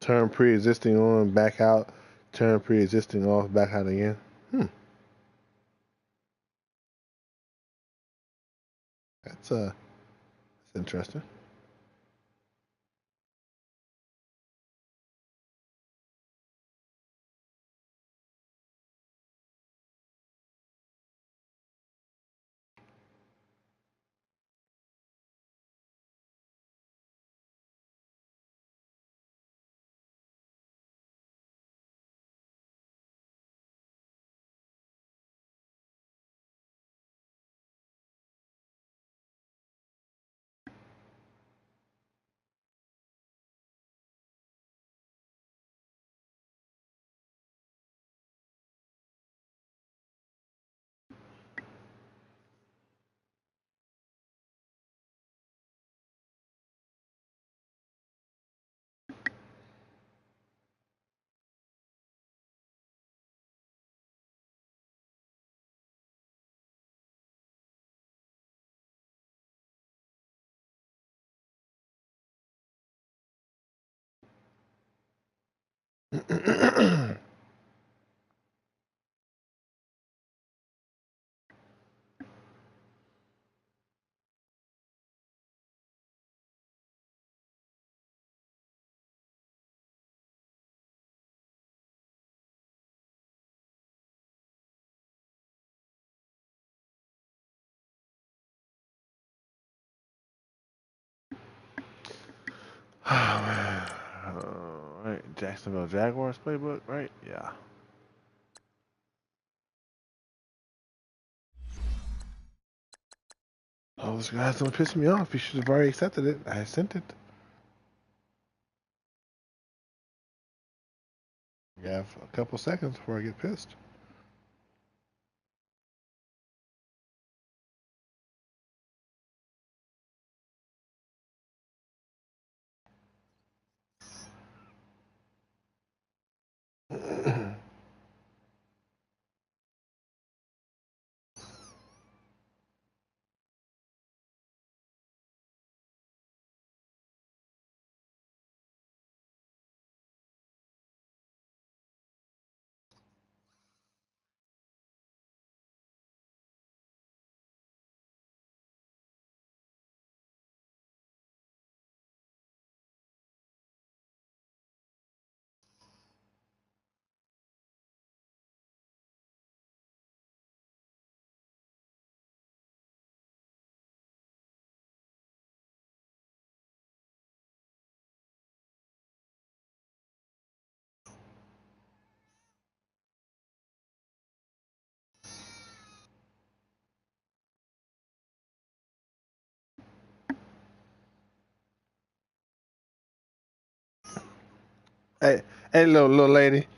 Turn pre-existing on, back out. Turn pre-existing off, back out again. That's interesting. Oh, man. Right, Jacksonville Jaguars playbook, right? Yeah. Oh, this guy's gonna piss me off. He should have already accepted it. I sent it. You have a couple seconds before I get pissed. Hey, hey, little lady.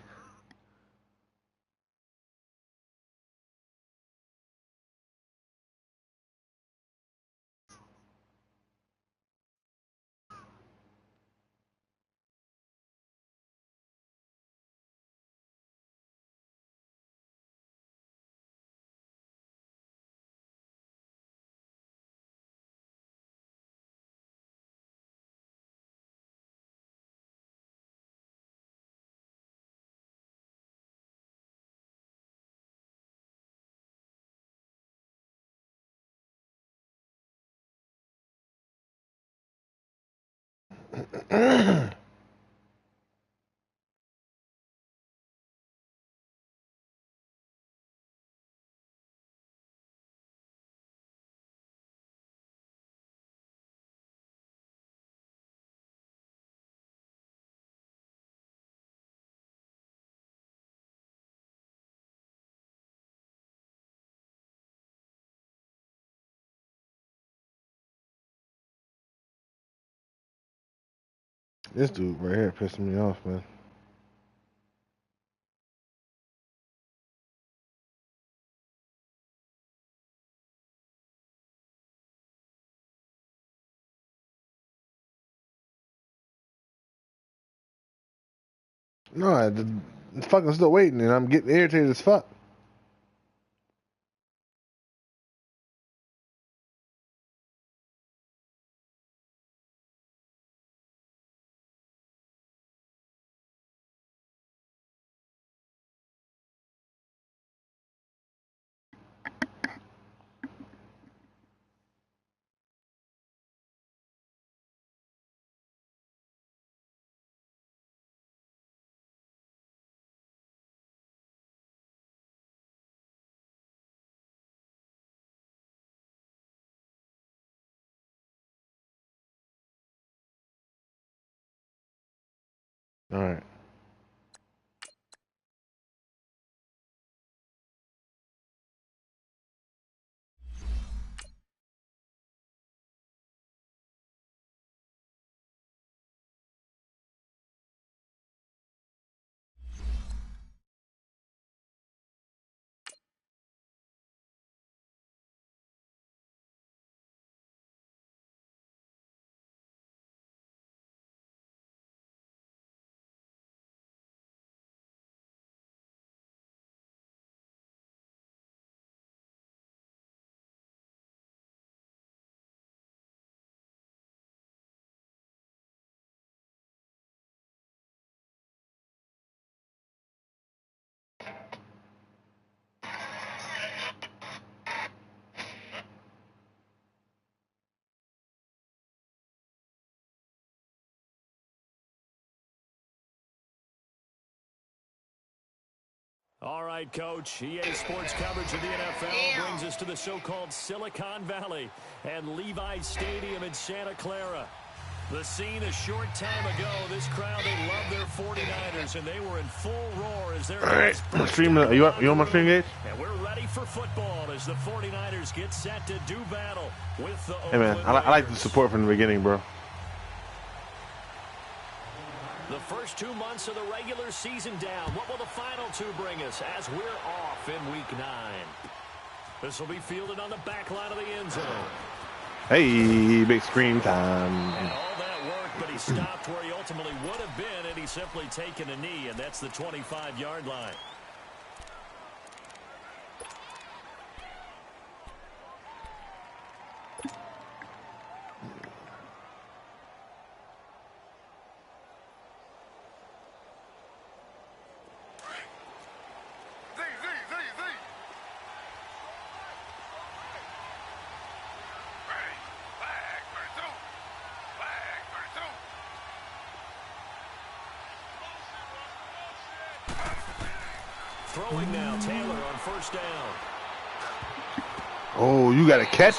This dude right here pissing me off, man. No, the fucking still waiting, and I'm getting irritated as fuck. All right. All right, Coach. EA Sports coverage of the NFL brings us to the so-called Silicon Valley and Levi Stadium in Santa Clara. The scene a short time ago, this crowd, they love their 49ers, and they were in full roar as their guys Stream the, you on my stream, Gage? And we're ready for football as the 49ers get set to do battle with the Hey, man, I like the support from the beginning, bro. The first 2 months of the regular season down. What will the final two bring us as we're off in Week 9? This will be fielded on the back line of the end zone. Hey, big screen time. And all that work, but he stopped where he ultimately would have been, and he's simply taken a knee, and that's the 25-yard line. Throwing now, Taylor on first down. Oh, you got a catch?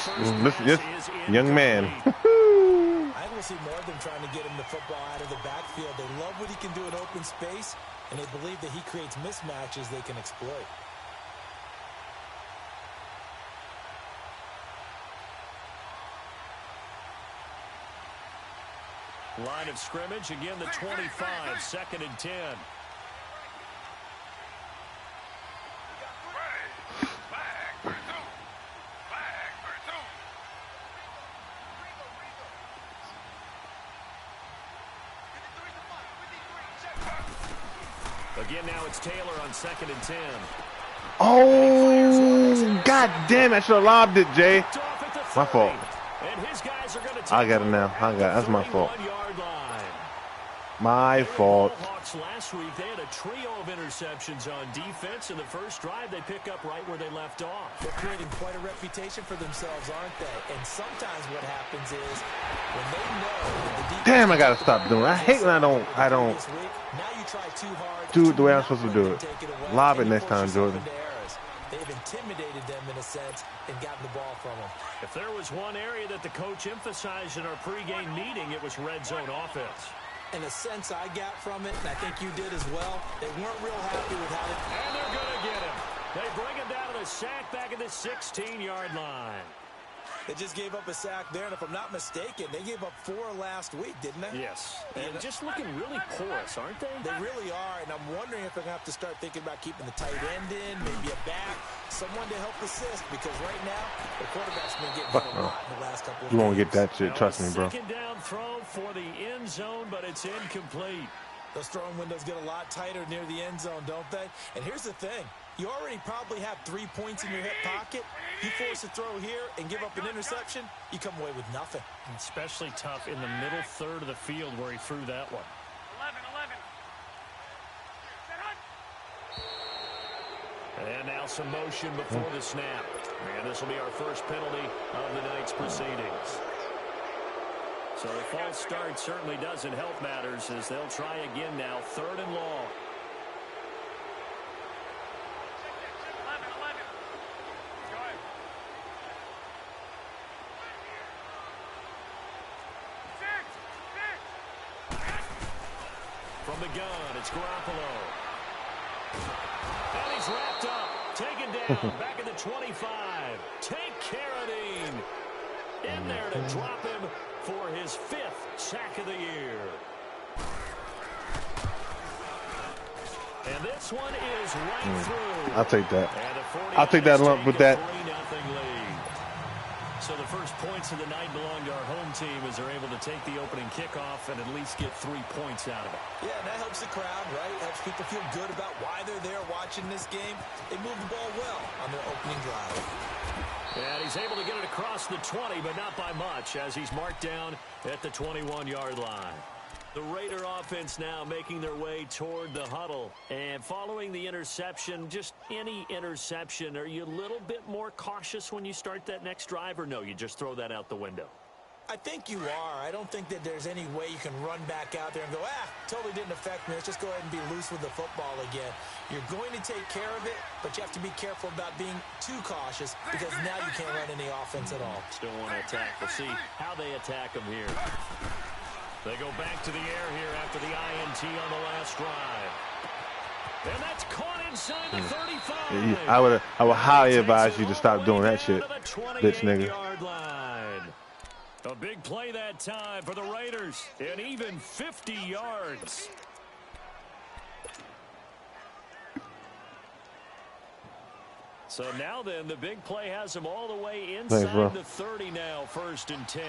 This young man. I will see more of them trying to get him the football out of the backfield. They love what he can do in open space, and they believe that he creates mismatches they can exploit. Line of scrimmage, again the 25, 2nd and 10. Again, now it's Taylor on 2nd and 10. Oh, God damn, I should have lobbed it, Jay. My fault. I got it now. That's my fault. My fault. Last week, they had a trio of interceptions on defense. In the first drive, they pick up right where they left off. They're creating quite a reputation for themselves, aren't they? And sometimes what happens is when they know that the defense... Damn, I gotta stop doing it. I hate when I don't now you try too hard do it the way I'm supposed to do it. Lob it next time, Jordan. They've intimidated them in a sense and gotten the ball from them. If there was one area that the coach emphasized in our pregame meeting, it was red zone offense. In a sense I got from it, and I think you did as well, they weren't real happy with how they... And they're going to get him. They bring him down to the sack back at the 16-yard line. They just gave up a sack there, and if I'm not mistaken, they gave up 4 last week, didn't they? Yes. And just looking really porous, aren't they? They really are, and I'm wondering if they're going to have to start thinking about keeping the tight end in, maybe a back, someone to help assist, because right now, the quarterback's been getting hit a lot in the last couple of games. You won't get that shit, trust me, bro. Second down throw for the end zone, but it's incomplete. Those throwing windows get a lot tighter near the end zone, don't they? And here's the thing. You already probably have 3 points in your hip pocket. You force a throw here and give up an interception, you come away with nothing. Especially tough in the middle third of the field where he threw that one. 11. And now some motion before the snap. And this will be our first penalty of the night's proceedings. So the false start certainly doesn't help matters as they'll try again now, 3rd and long. From the gun, it's Garoppolo. And he's wrapped up. Taken down. Back at the 25. Take Carradine. In there to drop him for his 5th sack of the year. And this one is right through. I'll take that. I'll take that lump with that. So the first points of the night belong to our home team as they're able to take the opening kickoff and at least get 3 points out of it. Yeah, and that helps the crowd, right? Helps people feel good about why they're there watching this game. They move the ball well on their opening drive. And he's able to get it across the 20, but not by much as he's marked down at the 21-yard line. The Raider offense now making their way toward the huddle. And following the interception, just any interception, are you a little bit more cautious when you start that next drive, or no, you just throw that out the window? I think you are. I don't think that there's any way you can run back out there and go, totally didn't affect me. Let's just go ahead and be loose with the football again. You're going to take care of it, but you have to be careful about being too cautious because now you can't run any offense at all. Still want to attack. We'll see how they attack them here. They go back to the air here after the INT on the last drive. And that's caught inside the 35. Yeah, I would highly advise you to stop doing that shit, bitch nigga. A big play that time for the Raiders, and even 50 yards. So now then, the big play has them all the way inside the 30 now, 1st and 10.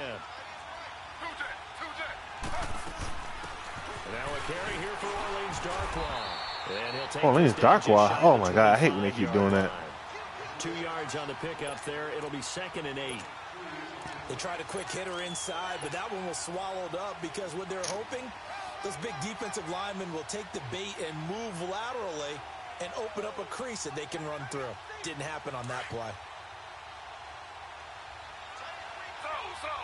Now a carry here for Orleans Darkwa. And he'll take Orleans Darkwa. Oh my God, I hate when they keep doing that. 2 yards on the pickup there. It'll be 2nd and 8. They tried a quick hitter inside, but that one was swallowed up because what they're hoping, those big defensive linemen will take the bait and move laterally and open up a crease that they can run through. Didn't happen on that play. Slow.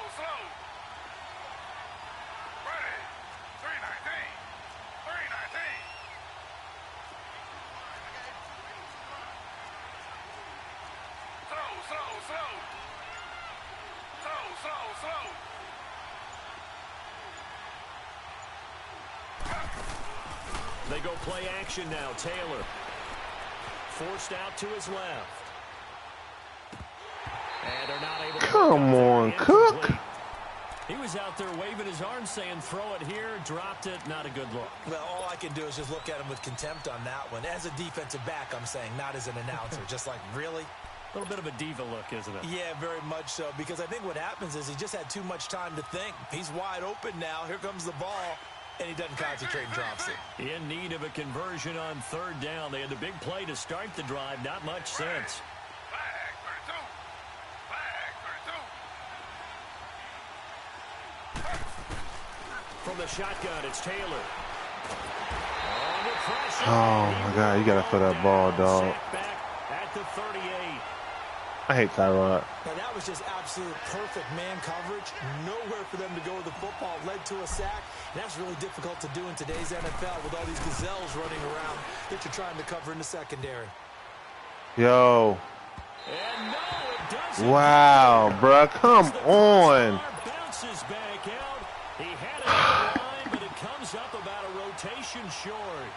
Ready. 319. 319. Slow. They go play action now. Taylor forced out to his left. And they're not able to. Come on, Cook. He was out there waving his arms saying, throw it here, dropped it. Not a good look. Well, all I can do is just look at him with contempt on that one. As a defensive back, I'm saying, not as an announcer. Just like, really? A little bit of a diva look, isn't it? Yeah, very much so. Because I think what happens is he just had too much time to think. He's wide open now. Here comes the ball. And he doesn't concentrate and drops it. In need of a conversion on 3rd down. They had the big play to start the drive. Not much sense. From the shotgun, it's Taylor. Oh, my God. You got to throw that ball, dog. At the 38. I hate Tyrod. Now, that was just absolute perfect man coverage. Nowhere for them to go with the football. Led to a sack. And that's really difficult to do in today's NFL with all these gazelles running around that you're trying to cover in the secondary. Yo. And no, it doesn't. Wow, bruh. Come on. Bounces back out. He had it on the line, but it comes up about a rotation short.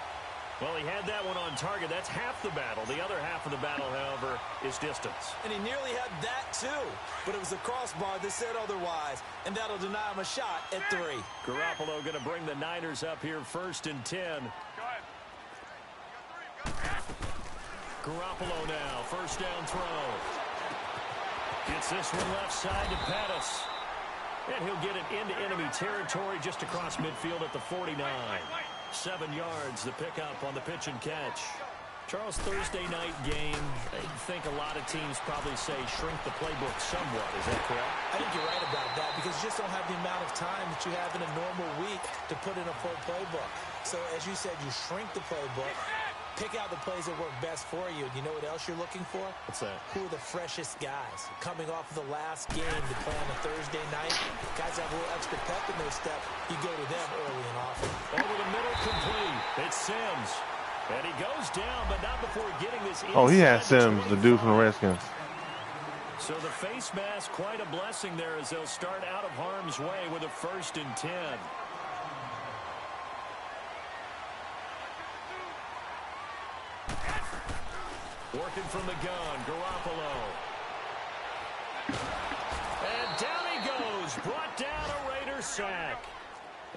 Well, he had that one on target. That's half the battle. The other half of the battle, however, is distance. And he nearly had that, too. But it was the crossbar that said otherwise. And that'll deny him a shot at 3. Garoppolo going to bring the Niners up here 1st and 10. Garoppolo now, 1st down throw. Gets this one left side to Pettis. And he'll get it into enemy territory just across midfield at the 49. 7 yards, the pickup on the pitch and catch. Charles, Thursday night game, I think a lot of teams probably say shrink the playbook somewhat. Is that correct? I think you're right about that because you just don't have the amount of time that you have in a normal week to put in a full playbook. So, as you said, you shrink the playbook, pick out the plays that work best for you. And you know what else you're looking for? What's that? Who are the freshest guys? Coming off of the last game to play on a Thursday night, guys have a little extra pep in their step. You go to them early and often. Over the middle, complete. It's Sims. And he goes down, but not before getting this inside. Oh, he had Sims, the dude from the Redskins. So the face mask, quite a blessing there as they'll start out of harm's way with a 1st and 10. Working from the gun, Garoppolo. And down he goes. Brought down a Raider sack.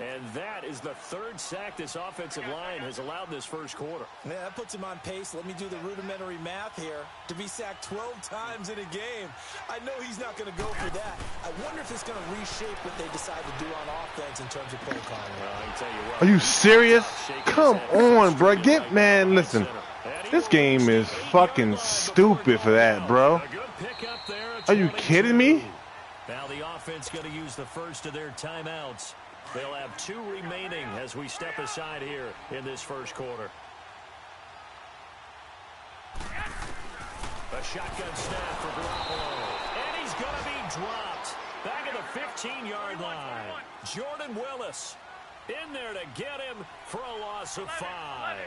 And that is the third sack this offensive line has allowed this first quarter. Yeah, that puts him on pace. Let me do the rudimentary math here. To be sacked 12 times in a game. I know he's not going to go for that. I wonder if it's going to reshape what they decide to do on offense in terms of play calling. Well, I can tell you what, Are you serious? Come on, bro. Man, listen. This game is fucking stupid for that, bro. Are you kidding me? Now the offense going to use the first of their timeouts. They'll have 2 remaining as we step aside here in this first quarter. A shotgun snap for Garoppolo. And he's going to be dropped. Back at the 15-yard line. Jordan Willis in there to get him for a loss of 5.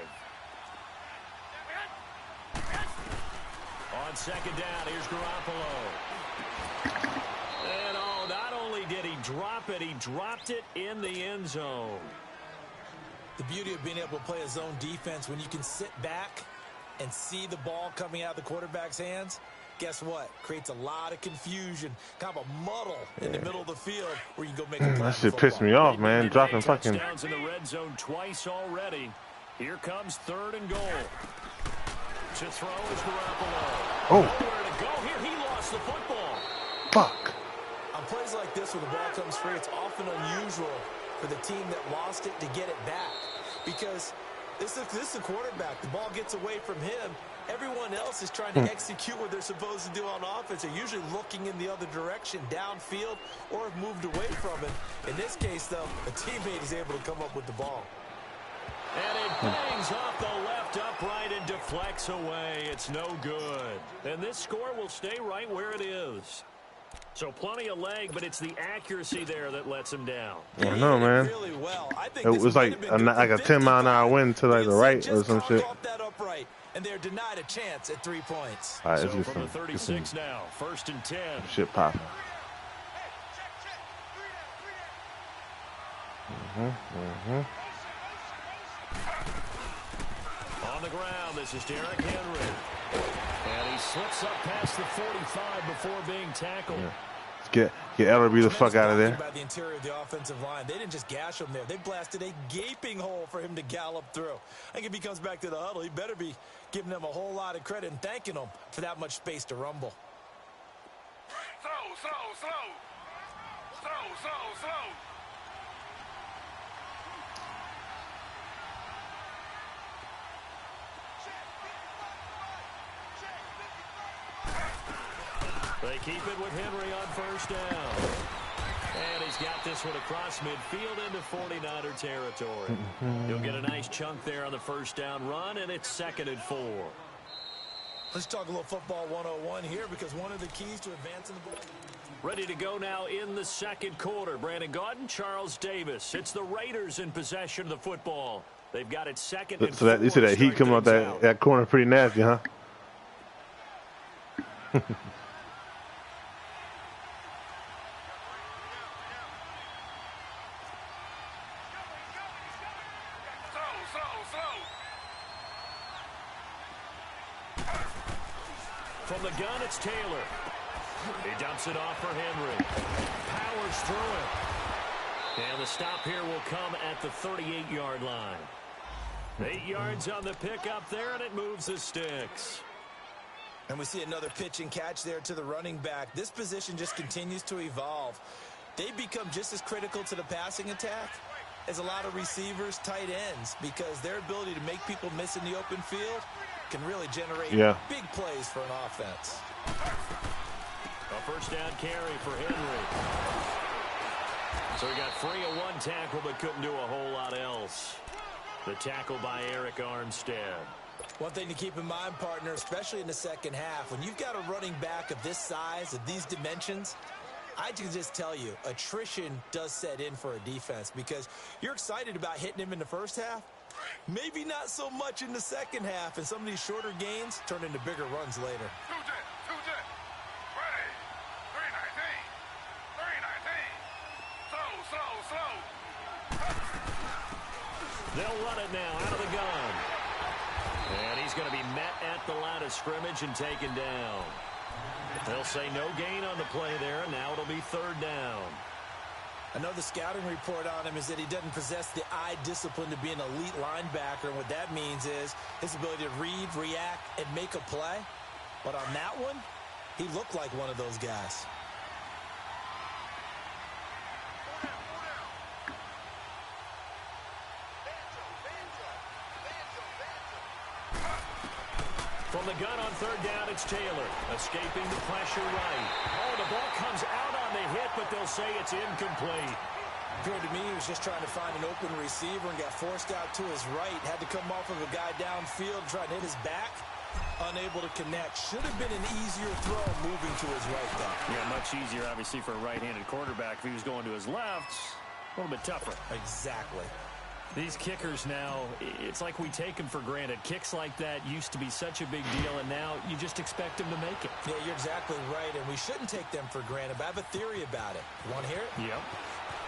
On second down, here's Garoppolo. And not only did he drop it, he dropped it in the end zone. The beauty of being able to play a zone defense when you can sit back and see the ball coming out of the quarterback's hands, guess what? Creates a lot of confusion, kind of a muddle in the middle of the field where you can go make a play. That shit pissed me off, man. Dropping fucking touchdowns in the red zone twice already. Here comes 3rd and goal. To throw is Garoppolo. Oh. Nowhere to go here. He lost the football. Fuck. On plays like this where the ball comes free, it's often unusual for the team that lost it to get it back. Because this is a quarterback. The ball gets away from him. Everyone else is trying to execute what they're supposed to do on offense. They're usually looking in the other direction, downfield, or have moved away from it. In this case, though, a teammate is able to come up with the ball. And it bangs off the left upright and deflects away. It's no good. And this score will stay right where it is. So plenty of leg, but it's the accuracy there that lets him down. I know, man. Really well. I think it was like a 10-mile-an-hour wind to like the right or some shit. That upright, and they're denied a chance at 3 points. All right, so from the 36 now, 1st and 10. Shit popping. On the ground, this is Derrick Henry. And he slips up past the 45 before being tackled. Yeah. Get Ellerby the fuck out of there. By the interior of the offensive line. They didn't just gash him there. They blasted a gaping hole for him to gallop through. I think if he comes back to the huddle, he better be giving them a whole lot of credit and thanking them for that much space to rumble. Slow. They keep it with Henry on 1st down. And he's got this one across midfield into 49er territory. He'll get a nice chunk there on the 1st down run, and it's 2nd and 4. Let's talk a little football 101 here, because one of the keys to advancing the ball. Ready to go now in the 2nd quarter. Brandon Gaudin, Charles Davis. It's the Raiders in possession of the football. They've got it 2nd and 4. So you see that heat coming out that corner pretty nasty, huh? From the gun, it's Taylor. He dumps it off for Henry. Powers through it. And the stop here will come at the 38-yard line. 8 yards on the pickup there, and it moves the sticks. And we see another pitch and catch there to the running back. This position just continues to evolve. They become just as critical to the passing attack as a lot of receivers, tight ends, because their ability to make people miss in the open field can really generate big plays for an offense. A 1st down carry for Henry. So he got free of 1 tackle but couldn't do a whole lot else. The tackle by Eric Armstead. One thing to keep in mind, partner, especially in the second half, when you've got a running back of this size, of these dimensions, I can just tell you, attrition does set in for a defense, because you're excited about hitting him in the first half. Maybe not so much in the second half, and some of these shorter gains turn into bigger runs later. 2 jet. Ready. 319. They'll run it now out of the gun. And he's going to be met at the line of scrimmage and taken down. They'll say no gain on the play there, and now it'll be third down. I know the scouting report on him is that he doesn't possess the eye discipline to be an elite linebacker. And what that means is his ability to read, react, and make a play. But on that one, he looked like one of those guys. From the gun on third down, it's Taylor. Escaping the pressure right. Oh, the ball comes out on the hit, but they'll say it's incomplete. Appeared to me he was just trying to find an open receiver and got forced out to his right. Had to come off of a guy downfield, trying to hit his back. Unable to connect. Should have been an easier throw moving to his right, though. Yeah, much easier, obviously, for a right-handed quarterback. If he was going to his left, a little bit tougher. Exactly. These kickers now, it's like we take them for granted. Kicks like that used to be such a big deal, and now you just expect them to make it. Yeah, you're exactly right, and we shouldn't take them for granted, but I have a theory about it. You want to hear it? Yep.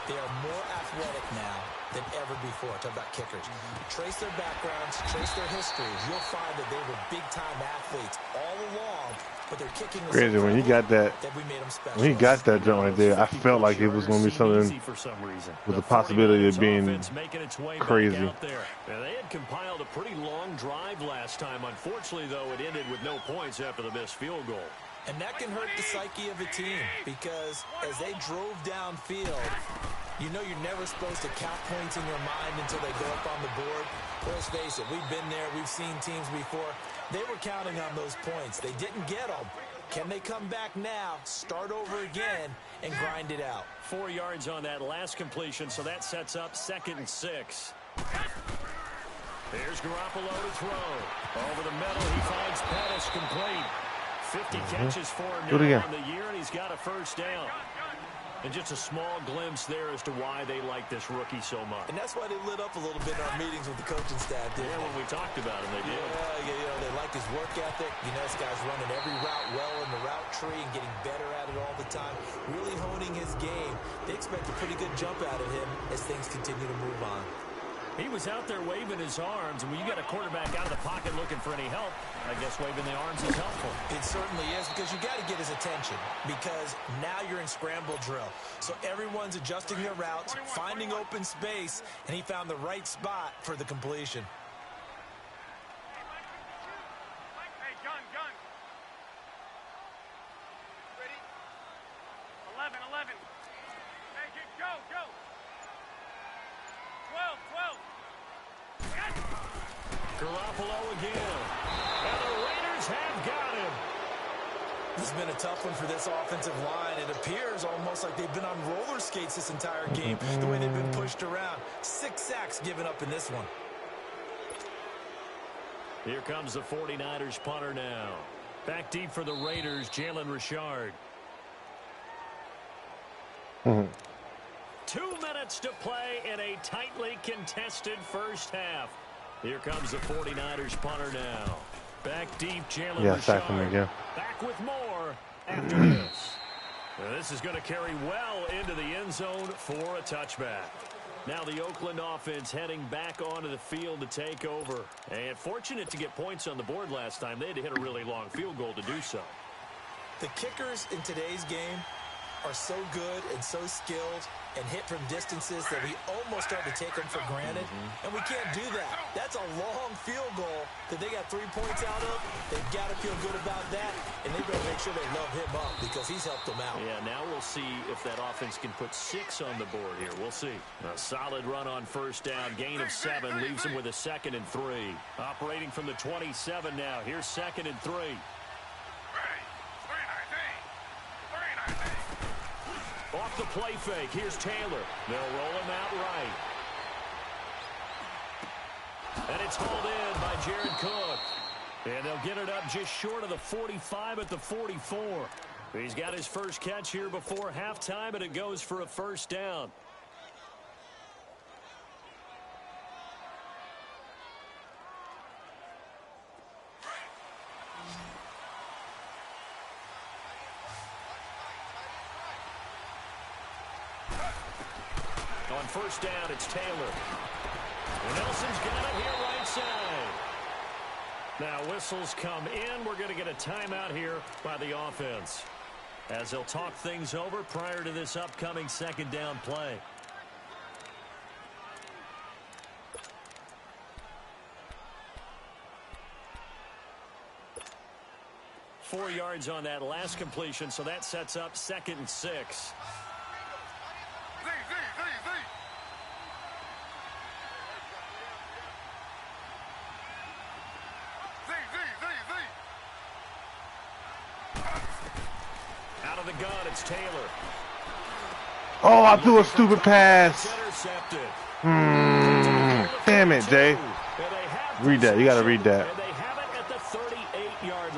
They are more athletic now than ever before. Talk about kickers. Trace their backgrounds, trace their histories. You'll find that they were big-time athletes all along, but their kicking was crazy. When he got that, we made them special. when he got that joint right there, I felt like it was going to be something with the possibility of being crazy. Yeah, they had compiled a pretty long drive last time. Unfortunately, though, it ended with no points after the missed field goal. And that can hurt the psyche of a team because as they drove downfield, you know you're never supposed to count points in your mind until they go up on the board. Let's face it, we've been there. We've seen teams before. They were counting on those points. They didn't get them. Can they come back now, start over again, and grind it out? 4 yards on that last completion, so that sets up 2nd and 6. Here's Garoppolo to throw. Over the middle, he finds Pettis complete. 50 catches for him on the year, and he's got a first down. And just a small glimpse there as to why they like this rookie so much. And that's why they lit up a little bit in our meetings with the coaching staff. Yeah, when we talked about him, they did. Yeah, they like his work ethic. You know, this guy's running every route well in the route tree and getting better at it all the time. Really honing his game. They expect a pretty good jump out of him as things continue to move on. He was out there waving his arms, and when you got a quarterback out of the pocket looking for any help, I guess waving the arms is helpful. It certainly is, because you got to get his attention, because now you're in scramble drill. So everyone's adjusting their routes, finding open space, and he found the right spot for the completion. Hey, gun. Ready? 11. Make it go. 12. Garoppolo again. And the Raiders have got him. This has been a tough one for this offensive line. It appears almost like they've been on roller skates this entire game, the way they've been pushed around. 6 sacks given up in this one. Here comes the 49ers punter now. Back deep for the Raiders, Jalen Richard. 2 minutes to play in a tightly contested first half. Here comes the 49ers punter now. Back deep, Jalen Richard. Back with more after this. Now, this is going to carry well into the end zone for a touchback. Now the Oakland offense heading back onto the field to take over. And fortunate to get points on the board last time. They had to hit a really long field goal to do so. The kickers in today's game are so good and so skilled and hit from distances that we almost start to take them for granted. And we can't do that. That's a long field goal that they got 3 points out of. They've got to feel good about that, and they've got to make sure they love him up because he's helped them out. Yeah, now we'll see if that offense can put 6 on the board here. We'll see. A solid run on first down. Gain of 7 leaves him with a 2nd and 3. Operating from the 27 now. Here's 2nd and 3. Off the play fake. Here's Taylor. They'll roll him out right. And it's hauled in by Jared Cook. And they'll get it up just short of the 45 at the 44. He's got his first catch here before halftime, and it goes for a first down. On first down, it's Taylor. Nelson's got it here right side. Now whistles come in. We're going to get a timeout here by the offense, as they'll talk things over prior to this upcoming second down play. Four yards on that last completion, so that sets up 2nd and 6. Out of the gun, it's Taylor. Oh, I threw a stupid pass. Damn it, Jay. Read that. You got to read that.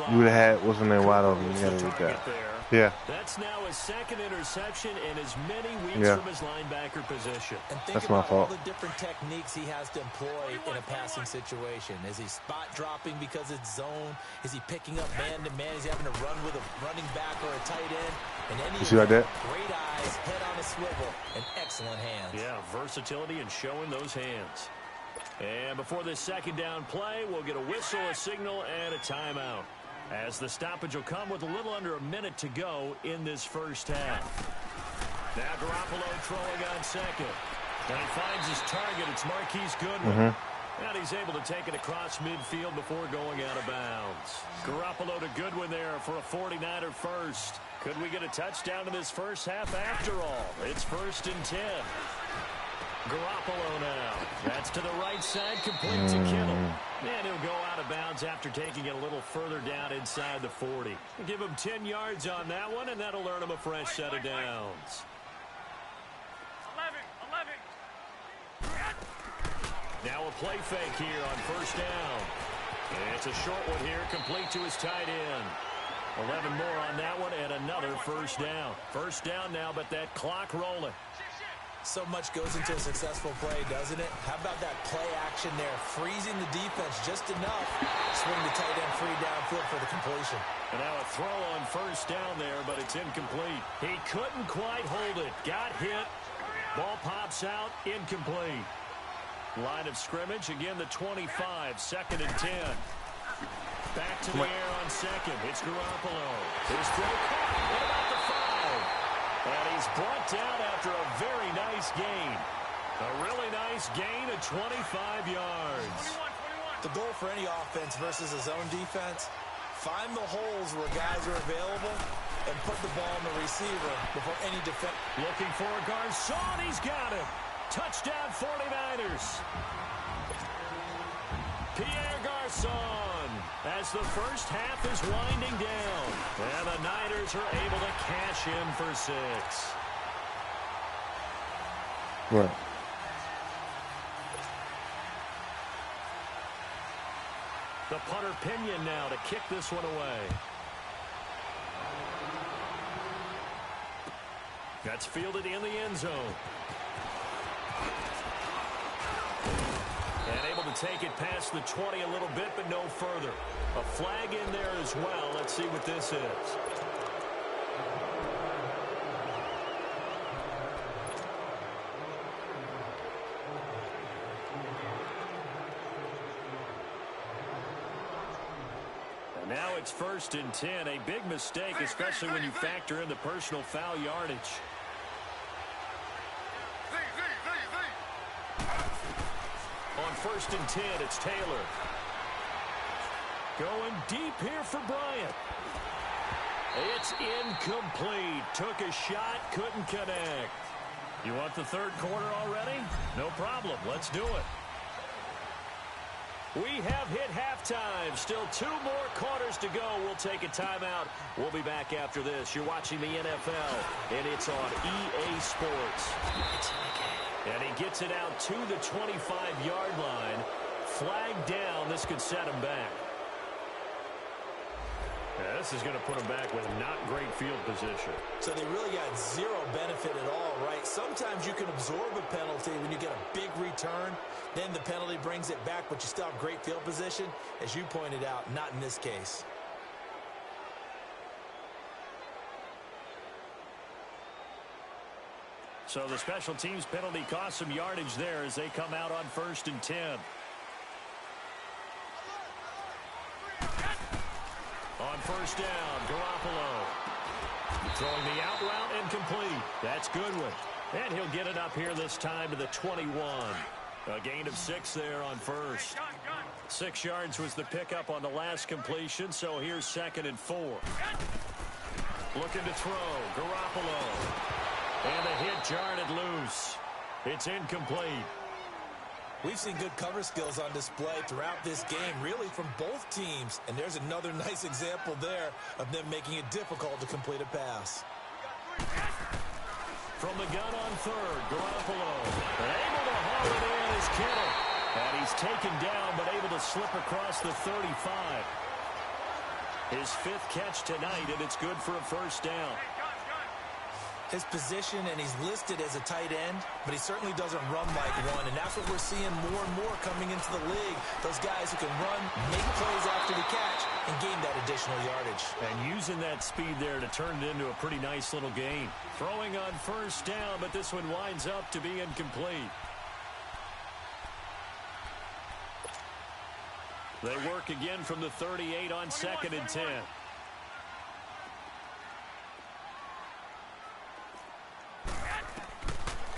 You would have had what's in there wide open. You got to read that. Yeah. That's now his 2nd interception in as many weeks from his linebacker position. And think That's about my fault. all the different techniques he has to employ in a passing situation. Is he spot dropping because it's zone? Is he picking up man-to-man? Is he having to run with a running back or a tight end? And any You see like that? great eyes, head on a swivel, and excellent hands. Yeah, versatility and showing those hands. And before this second down play, we'll get a whistle, a signal, and a timeout, as the stoppage will come with a little under a minute to go in this first half. Now Garoppolo throwing on 2nd. And he finds his target. It's Marquise Goodwin. And he's able to take it across midfield before going out of bounds. Garoppolo to Goodwin there for a 49er first. Could we get a touchdown in this first half after all? It's 1st and 10. Garoppolo now. That's to the right side, complete to Kittle. And he'll go out of bounds after taking it a little further down inside the 40. Give him 10 yards on that one, and that'll earn him a fresh set of downs. 11. Now a play fake here on 1st down. It's a short one here, complete to his tight end. 11 more on that one, and another 1st down. 1st down now, but that clock rolling. So much goes into a successful play, doesn't it? How about that play action there? Freezing the defense just enough. Swing the tight end free downfield for the completion. And now a throw on 1st down there, but it's incomplete. He couldn't quite hold it. Got hit. Ball pops out. Incomplete. Line of scrimmage. Again, the 25. 2nd and 10. Back to the air on 2nd. It's Garoppolo. His throw caught. What about the 5? And he's brought down after a very nice gain. A really nice gain of 25 yards. 21. The goal for any offense versus a zone defense, find the holes where guys are available and put the ball on the receiver before any defense. Looking for a Garçon. He's got him. Touchdown 49ers. Pierre Garçon, as the first half is winding down. And the Niners are able to cash in for 6. Right. The punter Pinion now to kick this one away. That's fielded in the end zone. And able to take it past the 20 a little bit, but no further. A flag in there as well. Let's see what this is. And now it's 1st and 10. A big mistake, especially when you factor in the personal foul yardage. On 1st and 10, it's Taylor. Going deep here for Bryant. It's incomplete. Took a shot, couldn't connect. You want the 3rd quarter already? No problem. Let's do it. We have hit halftime. Still 2 more quarters to go. We'll take a timeout. We'll be back after this. You're watching the NFL, and it's on EA Sports. And he gets it out to the 25-yard line. Flag down. This could set him back. Yeah, this is going to put him back with not great field position. So they really got zero benefit at all, right? Sometimes you can absorb a penalty when you get a big return. Then the penalty brings it back, but you still have great field position. As you pointed out, not in this case. So the special teams penalty cost some yardage there as they come out on 1st and 10. first down. Garoppolo throwing the out route and complete. That's Goodwin. And he'll get it up here this time to the 21. A gain of 6 there on first. 6 yards was the pickup on the last completion, so here's 2nd and 4. Looking to throw. Garoppolo. And the hit jarred loose. It's incomplete. We've seen good cover skills on display throughout this game, really from both teams. And there's another nice example there of them making it difficult to complete a pass. From the gun on third, Garoppolo. Able to haul it in is Kittle. And he's taken down, but able to slip across the 35. His 5th catch tonight, and it's good for a first down. His position, and he's listed as a tight end, but he certainly doesn't run like one, and that's what we're seeing more and more coming into the league. Those guys who can run, make plays after the catch, and gain that additional yardage. And using that speed there to turn it into a pretty nice little gain. Throwing on first down, but this one winds up to be incomplete. They work again from the 38 on 2nd and 10.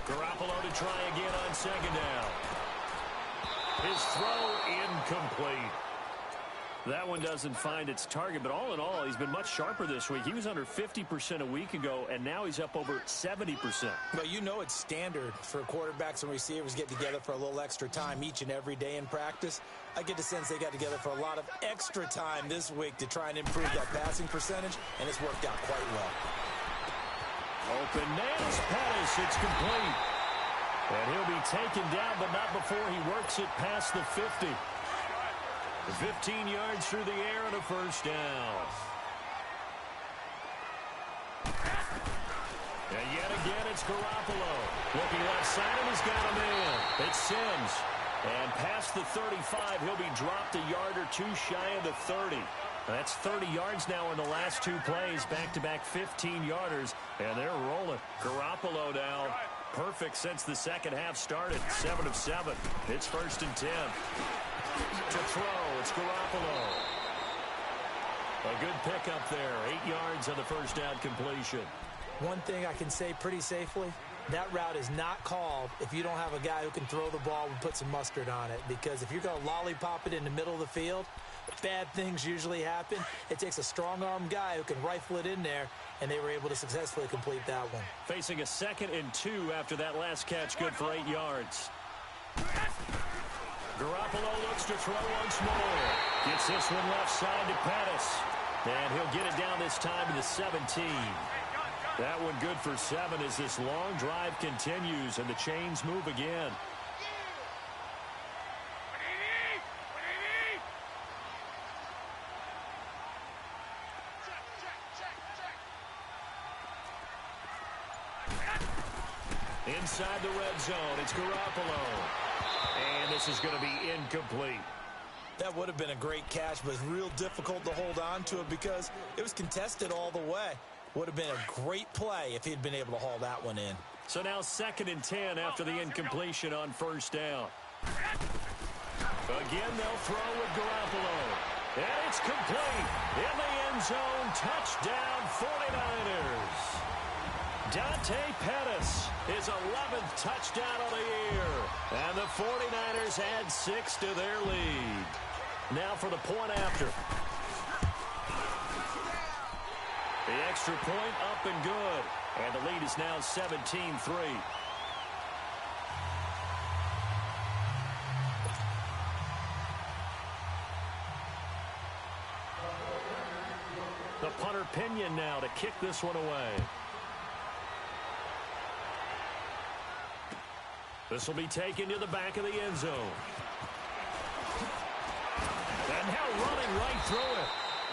Garoppolo to try again on 2nd down. His throw incomplete. That one doesn't find its target, but all in all, he's been much sharper this week. He was under 50% a week ago, and now he's up over 70%. But you know it's standard for quarterbacks and receivers get together for a little extra time each and every day in practice. I get the sense they got together for a lot of extra time this week to try and improve that passing percentage, and it's worked out quite well. Open nails Pettis. It's complete. And he'll be taken down, but not before he works it past the 50. 15 yards through the air and a first down. And yet again, it's Garoppolo. Looking left side, and he's got him in. It's Sims. And past the 35, he'll be dropped a yard or two shy of the 30. That's 30 yards now in the last 2 plays. Back-to-back 15-yarders. And they're rolling. Garoppolo now perfect since the second half started. 7 of 7. It's 1st and 10. To throw, it's Garoppolo. A good pickup there. 8 yards on the first down completion. One thing I can say pretty safely, that route is not called if you don't have a guy who can throw the ball and put some mustard on it. Because if you're going to lollipop it in the middle of the field, bad things usually happen. It takes a strong-arm guy who can rifle it in there, and they were able to successfully complete that one. Facing a 2nd and 2 after that last catch, good for 8 yards. Garoppolo looks to throw once more. Gets this one left side to Pettis. And he'll get it down this time to the 17. That one good for 7 as this long drive continues and the chains move again. Inside the red zone, it's Garoppolo. And this is going to be incomplete. That would have been a great catch, but it's real difficult to hold on to it because it was contested all the way. Would have been a great play if he'd been able to haul that one in. So now 2nd and 10 after the incompletion on first down. Again, they'll throw with Garoppolo. And it's complete. In the end zone, touchdown 49ers. Dante Pettis, his 11th touchdown of the year. And the 49ers add 6 to their lead. Now for the point after. The extra point up and good. And the lead is now 17-3. The punter Pinion now to kick this one away. This will be taken to the back of the end zone. And now running right through it.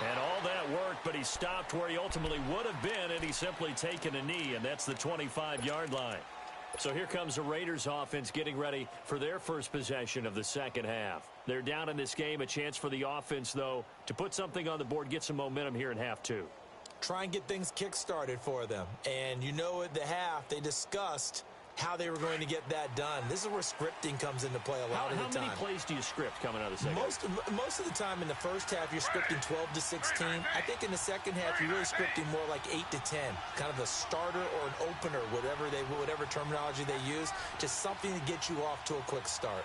And all that work, but he stopped where he ultimately would have been, and he's simply taken a knee, and that's the 25-yard line. So here comes the Raiders offense getting ready for their first possession of the second half. They're down in this game. A chance for the offense, though, to put something on the board, get some momentum here in half 2. Try and get things kick-started for them. And you know at the half, they discussed how they were going to get that done. This is where scripting comes into play a lot of the time. How many plays do you script coming out of the second? Most of the time in the first half, you're scripting 12 to 16. I think in the second half, you're really scripting more like 8 to 10. Kind of a starter or an opener, whatever terminology they use. Just something to get you off to a quick start.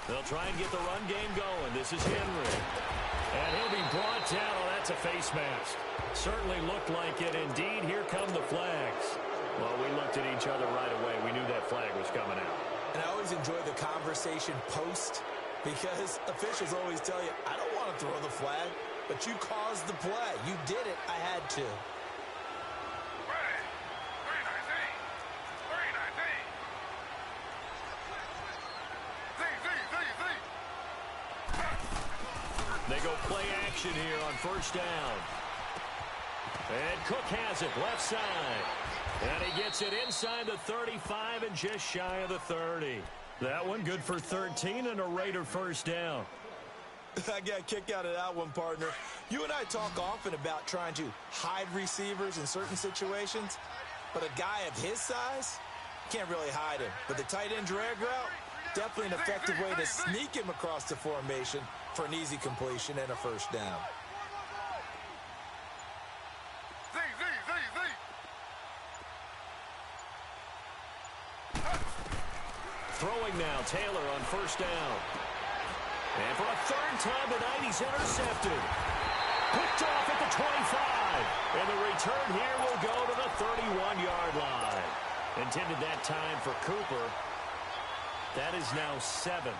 They'll try and get the run game going. This is Henry. And he'll be brought down. Oh, that's a face mask. Certainly looked like it. Indeed, here come the flags. Well, we looked at each other right away. We knew that flag was coming out. And I always enjoy the conversation post because officials always tell you, I don't want to throw the flag, but you caused the play. You did it. I had to. They go play action here on first down. And Cook has it left side. And he gets it inside the 35 and just shy of the 30. That one good for 13 and a Raider first down. I got a kick out of that one, partner. You and I talk often about trying to hide receivers in certain situations, but a guy of his size, can't really hide him. But the tight end drag route, definitely an effective way to sneak him across the formation for an easy completion and a first down. Throwing now, Taylor on first down. And for a third time tonight, he's intercepted. Picked off at the 25. And the return here will go to the 31-yard line. Intended that time for Cooper. That is now seven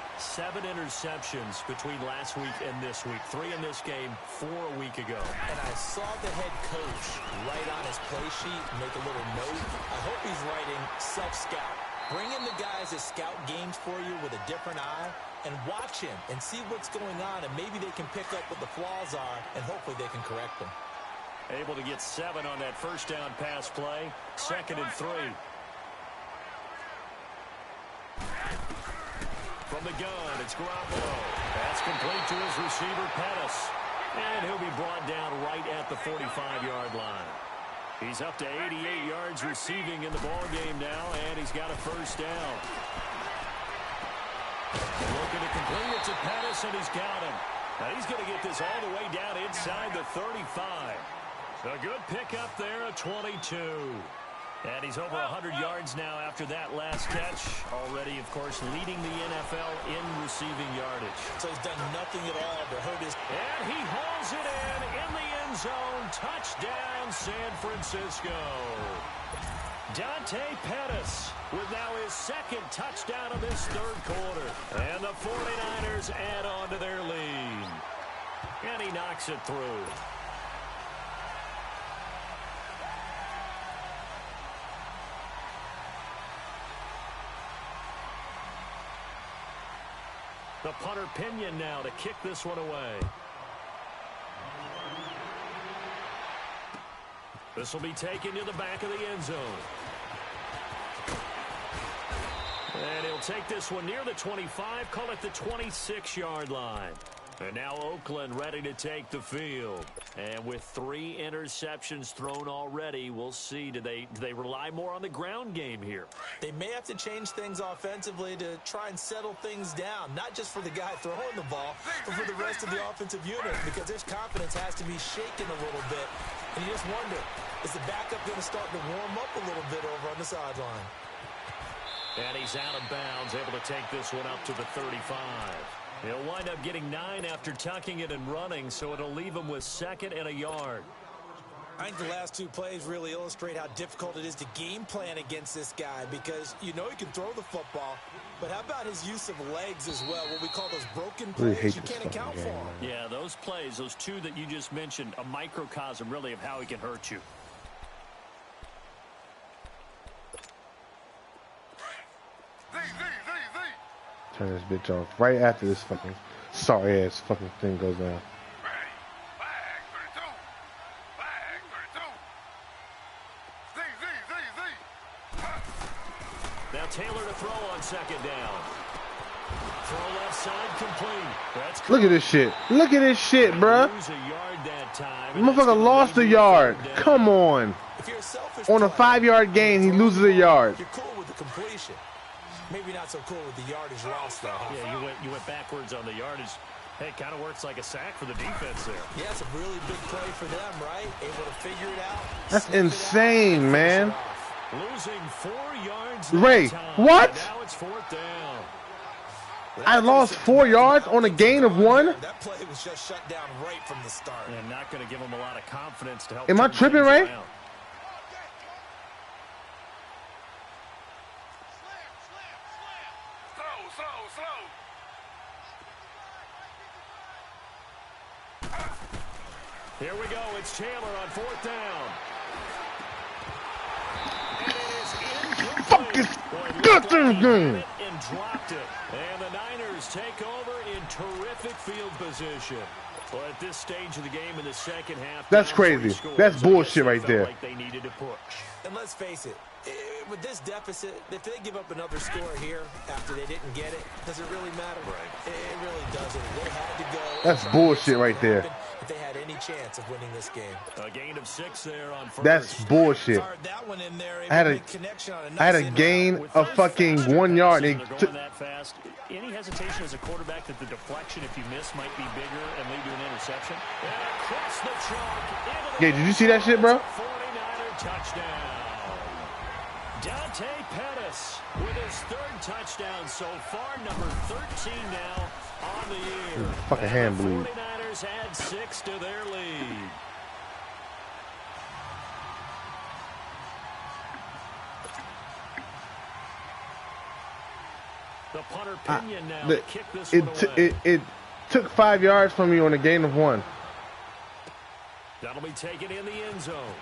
interceptions between last week and this week. 3 in this game, 4 a week ago. And I saw the head coach write on his play sheet, make a little note. I hope he's writing self-scout. Bring in the guys that scout games for you with a different eye and watch him and see what's going on, and maybe they can pick up what the flaws are, and hopefully they can correct them. Able to get 7 on that first down pass play. 2nd and 3. From the gun, it's Garoppolo. That's complete to his receiver, Pettis. And he'll be brought down right at the 45-yard line. He's up to 88 yards receiving in the ballgame now, and he's got a first down. Looking to complete it to Pettis, and he's got him. Now he's going to get this all the way down inside the 35. A good pickup there, a 22. And he's over 100 yards now after that last catch. Already, of course, leading the NFL in receiving yardage. So he's done nothing at all to hurt his... And he hauls it in the end zone. Touchdown, San Francisco. Dante Pettis with now his 2nd touchdown of this 3rd quarter. And the 49ers add on to their lead. And he knocks it through. The punter Pinion now to kick this one away. This will be taken to the back of the end zone. And he'll take this one near the 25, call it the 26-yard line. And now Oakland ready to take the field. And with 3 interceptions thrown already, we'll see. Do they rely more on the ground game here? They may have to change things offensively to try and settle things down, not just for the guy throwing the ball, but for the rest of the offensive unit, because their confidence has to be shaken a little bit. And you just wonder, is the backup going to start to warm up a little bit over on the sideline? And he's out of bounds, able to take this one up to the 35. He'll wind up getting 9 after tucking it and running, so it'll leave him with 2nd and a yard. I think the last 2 plays really illustrate how difficult it is to game plan against this guy, because you know he can throw the football, but how about his use of legs as well, what we call those broken plays you can't account for. Yeah, those plays, those 2 that you just mentioned, a microcosm really of how he can hurt you. Turn this bitch off right after this fucking sorry ass fucking thing goes down. Now Taylor to throw on 2nd down. Throw left side complete. That's Look at this shit. Look at this shit, bruh. lose a yard that time. Motherfucker lost a yard. Come on. If you're a selfish On a player, 5-yard gain, he loses a yard. you're cool with the completion. Maybe not so cool with the yardage loss, though. Yeah, you went backwards on the yardage. Hey, it kind of works like a sack for the defense there. Yeah, it's a really big play for them, right? Able to figure it out. That's insane, man. Losing 4 yards. Ray, that time. what? Now it's 4th down. I lost 4 yards on a gain of 1? That play was just shut down right from the start. And not going to give them a lot of confidence to help. Am I turn tripping, things Ray? around. Here we go. It's Taylor on 4th down. And it is incomplete. Fuck is Boy, goddamn looked like he game. hit it and dropped it. And the Niners take over in terrific field position. Well, at this stage of the game in the second half, That's down crazy. 3 scores, That's I guess bullshit they right felt there. Like they needed to push. And let's face it, with this deficit, if they give up another score here after they didn't get it, does it really matter? Right. It really doesn't. They had to go. That's bullshit right there. If they had any chance of winning this game. A gain of 6 there on first. That's bullshit. Fired that one in there, I had a gain of fucking 1 yard. They're They going that fast. Any hesitation as a quarterback that the deflection, if you miss, might be bigger and lead to an interception? And across the chalk. Yeah, did you see that shit, bro? 49er touchdown. Dante Pettis with his 3rd touchdown so far, number 13 now on the year. Fucking hand bleed. The 49ers add 6 to their lead. The punter Pinion now to kick this one away. It took 5 yards from me on a gain of 1. That'll be taken in the end zone.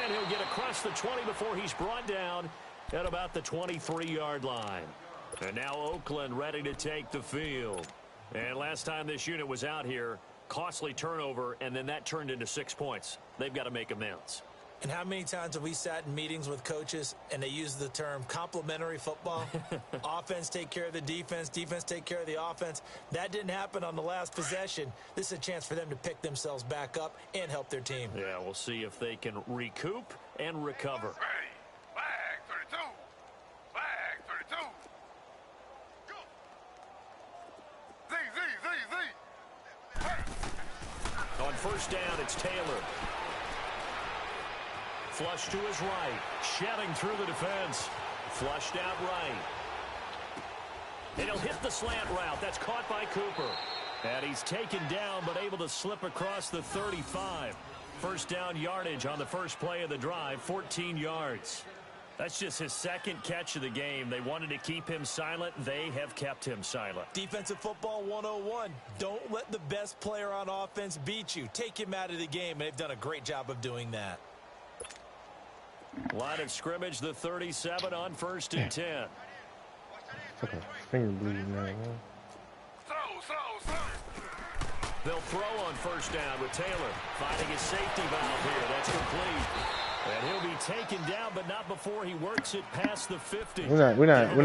And he'll get across the 20 before he's brought down at about the 23-yard line. And now Oakland ready to take the field. And last time this unit was out here, costly turnover, and then that turned into 6 points. They've got to make amends. And how many times have we sat in meetings with coaches and they use the term complementary football? Offense take care of the defense, defense take care of the offense. That didn't happen on the last possession. This is a chance for them to pick themselves back up and help their team. Yeah, we'll see if they can recoup and recover. Flag 32. Flag 32. Go. Z. Hey. On first down, it's Taylor. Flush to his right. Shedding through the defense. Flushed out right. And he'll hit the slant route. That's caught by Cooper. And he's taken down but able to slip across the 35. First down yardage on the first play of the drive, 14 yards. That's just his 2nd catch of the game. They wanted to keep him silent. They have kept him silent. Defensive football 101. Don't let the best player on offense beat you. Take him out of the game, and they've done a great job of doing that. Line of scrimmage, the 37 on 1st and 10. Fucking finger bleeding now, man. Slow. They'll throw on first down with Taylor finding his safety valve here. That's complete. And he'll be taken down, but not before he works it past the 50. We're not doing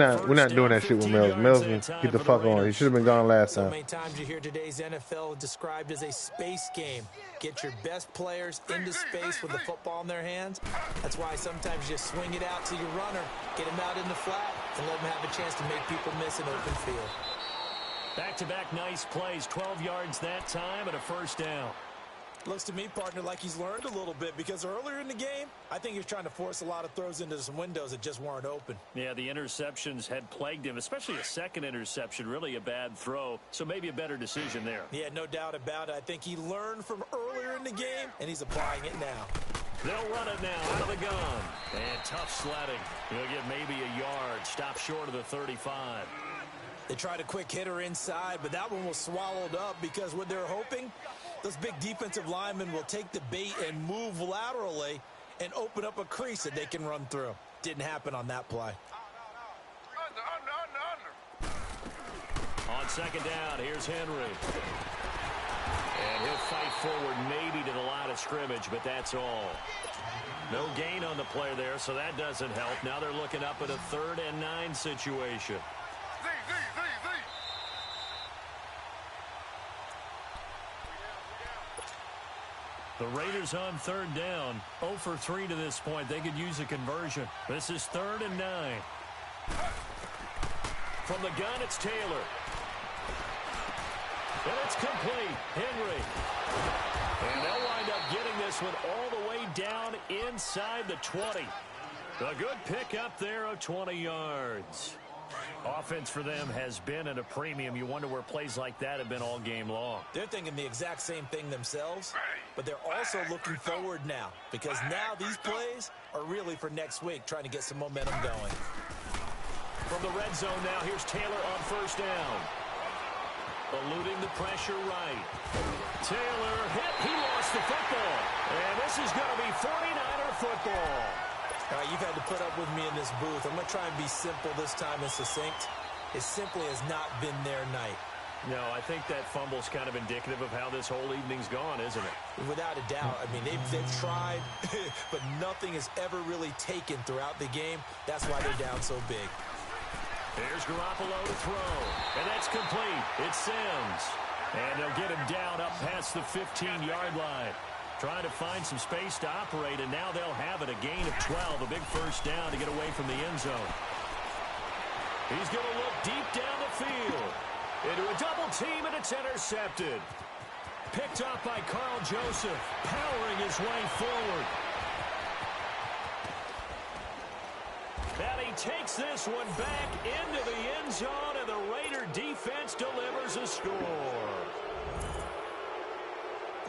that shit with Mills. Mills can get the fuck on. He should have been gone last So time. many times you hear today's NFL described as a space game. Get your best players into space with the football in their hands. That's why sometimes you just swing it out to your runner, get him out in the flat, and let him have a chance to make people miss an open field. Back-to-back nice plays, 12 yards that time and a first down. Looks to me, partner, like he's learned a little bit because earlier in the game, I think he was trying to force a lot of throws into some windows that just weren't open. Yeah, the interceptions had plagued him, especially a second interception, really a bad throw. So maybe a better decision there. Yeah, no doubt about it. I think he learned from earlier in the game, and he's applying it now. They'll run it now out of the gun. And tough sledding. He'll get maybe a yard. Stop short of the 35. They tried a quick hitter inside, but that one was swallowed up because what they're hoping, those big defensive linemen will take the bait and move laterally and open up a crease that they can run through. Didn't happen on that play. Under. On second down, here's Henry. And he'll fight forward maybe to the line of scrimmage, but that's all. No gain on the play there, so that doesn't help. Now they're looking up at a 3rd and 9 situation. The Raiders on 3rd down. 0 for 3 to this point. They could use a conversion. This is 3rd and 9. From the gun, it's Taylor. And it's complete. Henry. And they'll wind up getting this one all the way down inside the 20. A good pickup there of 20 yards. Offense for them has been at a premium. You wonder where plays like that have been all game long. They're thinking the exact same thing themselves, but they're also looking forward now because now these plays are really for next week, trying to get some momentum going. From the red zone now, here's Taylor on 1st down. Eluding the pressure right. Taylor hit. He lost the football. And this is going to be 49er football. All right, you've had to put up with me in this booth. I'm going to try and be simple this time and succinct. It simply has not been their night. No, I think that fumble's kind of indicative of how this whole evening's gone, isn't it? Without a doubt. I mean, they've tried, but nothing has ever really taken throughout the game. That's why they're down so big. There's Garoppolo to throw, and that's complete. It's Sims, and they'll get him down up past the 15-yard line. Trying to find some space to operate, and now they'll have it. A gain of 12, a big 1st down to get away from the end zone. He's going to look deep down the field. Into a double team, and it's intercepted. Picked up by Carl Joseph, powering his way forward. And he takes this one back into the end zone, and the Raider defense delivers a score.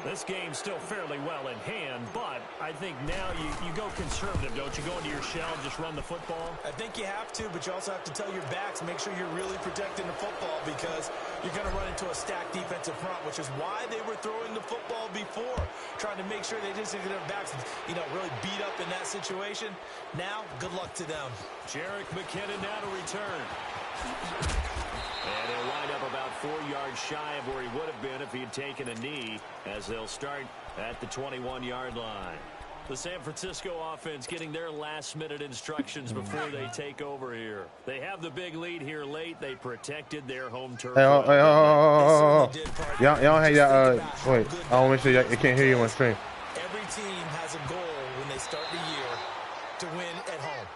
This game's still fairly well in hand, but I think now you go conservative, don't you? Go into your shell and just run the football? I think you have to, but you also have to tell your backs, make sure you're really protecting the football because you're going to run into a stacked defensive front, which is why they were throwing the football before, trying to make sure they just get their backs, really beat up in that situation. Now, good luck to them. Jerick McKinnon now to return. And he'll wind up about 4 yards shy of where he would have been if he had taken a knee, as they'll start at the 21-yard line. The San Francisco offense getting their last-minute instructions before they take over here. They have the big lead here late. They protected their home turf. Y'all have y'all, wait, I want to make sure you can't hear you on stream. Every team has a goal when they start the year to win at home.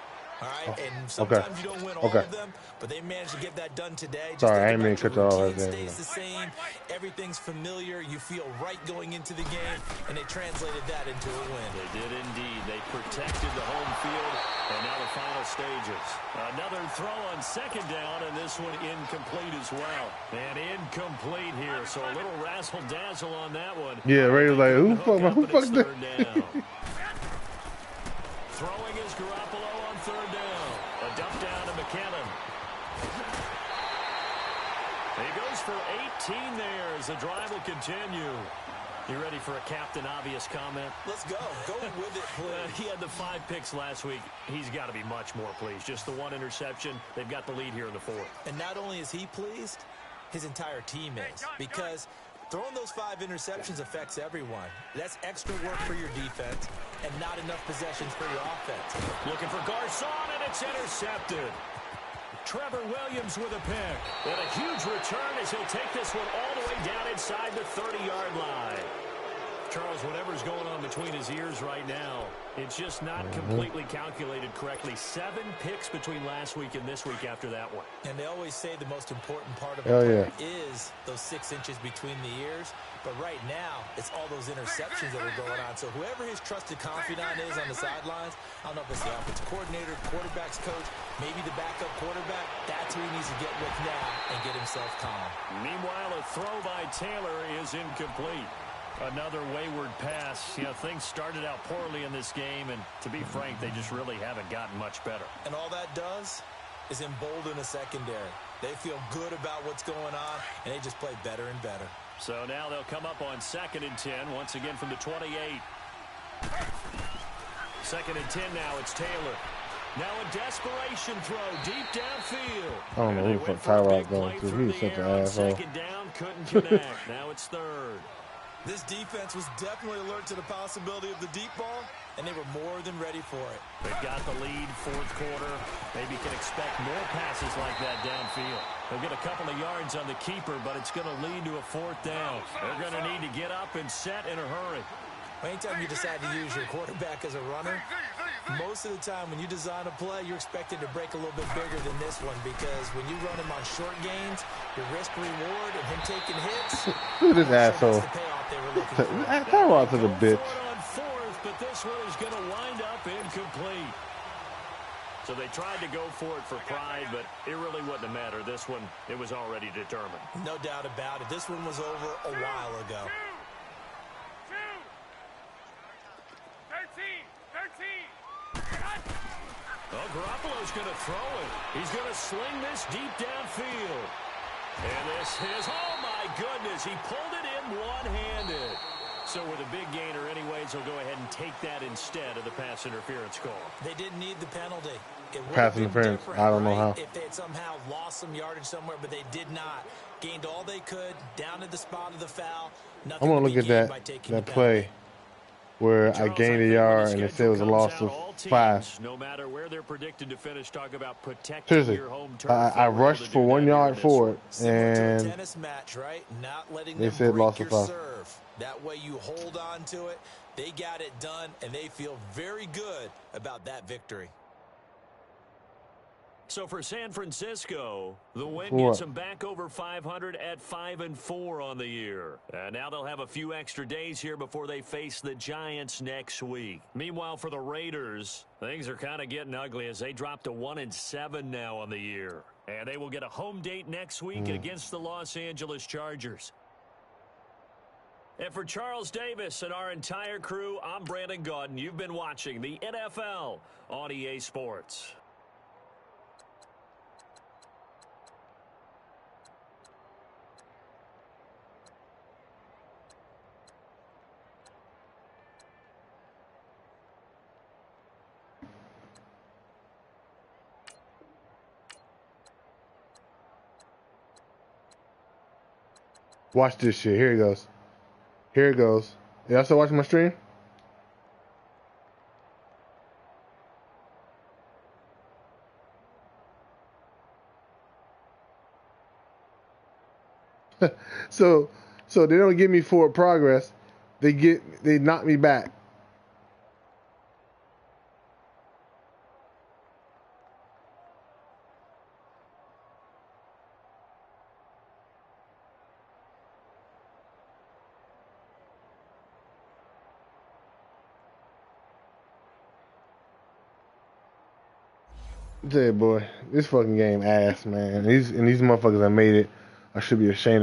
All right, and sometimes you don't win all of them, but they managed to get that done today. Just sorry, I didn't mean to cut you off. Stays the same. Everything's familiar. You feel right going into the game, and they translated that into a win. They did indeed. They protected the home field, and now the final stages. Another throw on 2nd down, and this one incomplete as well. And incomplete here, so a little razzle-dazzle on that one. Yeah, Ray was like, who fucked that? Throwing is Garoppolo on 3rd down. A dump down to McKinnon. He goes for 18 there as the drive will continue. You ready for a Captain Obvious comment? Let's go. Go with it, please. He had the 5 picks last week. He's got to be much more pleased. Just the 1 interception. They've got the lead here in the 4th. And not only is he pleased, his entire team is. Because throwing those 5 interceptions affects everyone. That's extra work for your defense and not enough possessions for your offense. Looking for Garcon, and it's intercepted. Trevor Williams with a pick. And a huge return as he'll take this one all the way down inside the 30-yard line. Charles, whatever's going on between his ears right now, it's just not completely calculated correctly. 7 picks between last week and this week after that one. And they always say the most important part of it is those 6 inches between the ears. But right now, it's all those interceptions that are going on. So whoever his trusted confidant is on the sidelines, I don't know if it's the offensive coordinator, quarterback's coach, maybe the backup quarterback, that's who he needs to get with now and get himself calm. Meanwhile, a throw by Taylor is incomplete. Another wayward pass. Things started out poorly in this game, and to be frank, they just really haven't gotten much better. And all that does is embolden a secondary. They feel good about what's going on, and they just play better and better. So now they'll come up on 2nd and 10, once again from the 28. 2nd and 10 now, it's Taylor. Now a desperation throw deep downfield. I don't know who the fuck Tyrod's going to. He's such an asshole. 2nd down, couldn't connect. Now it's 3rd. This defense was definitely alert to the possibility of the deep ball, and they were more than ready for it. They've got the lead, fourth quarter. Maybe can expect more passes like that downfield. They'll get a couple of yards on the keeper, but it's going to lead to a fourth down. They're going to need to get up and set in a hurry. Anytime you decide to use your quarterback as a runner, most of the time when you design a play, you're expected to break a little bit bigger than this one, because when you run him on short gains, your risk-reward and him taking hits, look at this asshole. Throw out to the bitch. On fourth, but this one is going to wind up incomplete. So they tried to go for it for pride, but it really wouldn't have mattered. This one, it was already determined. No doubt about it. This one was over a while ago. 13. Well, Garoppolo's going to throw it. He's going to sling this deep downfield. And this is, oh my goodness, he pulled it in one-handed. So with a big gainer anyways, he'll go ahead and take that instead of the pass interference call. They didn't need the penalty. Pass interference, I don't know how. If they had somehow lost some yardage somewhere, but they did not. Gained all they could, down at the spot of the foul. I'm going to look at that play where I gained a yard and it said it was a loss of 5. No matter where they're predicted to finish, talk about protecting seriously, your home turf. I rushed for 1 yard forward, and tennis match, right? Not letting they them said break loss your of 5. serve. That way you hold on to it. They got it done, and they feel very good about that victory. So for San Francisco, the win gets them back over 500 at 5-4 on the year. And now they'll have a few extra days here before they face the Giants next week. Meanwhile, for the Raiders, things are kind of getting ugly as they drop to 1-7 now on the year. And they will get a home date next week against the Los Angeles Chargers. And for Charles Davis and our entire crew, I'm Brandon Gaudin. You've been watching the NFL on EA Sports. Watch this shit. Here it goes. Here it goes. Y'all still watching my stream? So they don't give me forward progress. They knock me back. Tell you, boy, this fucking game ass, man. These motherfuckers that made it, I should be ashamed of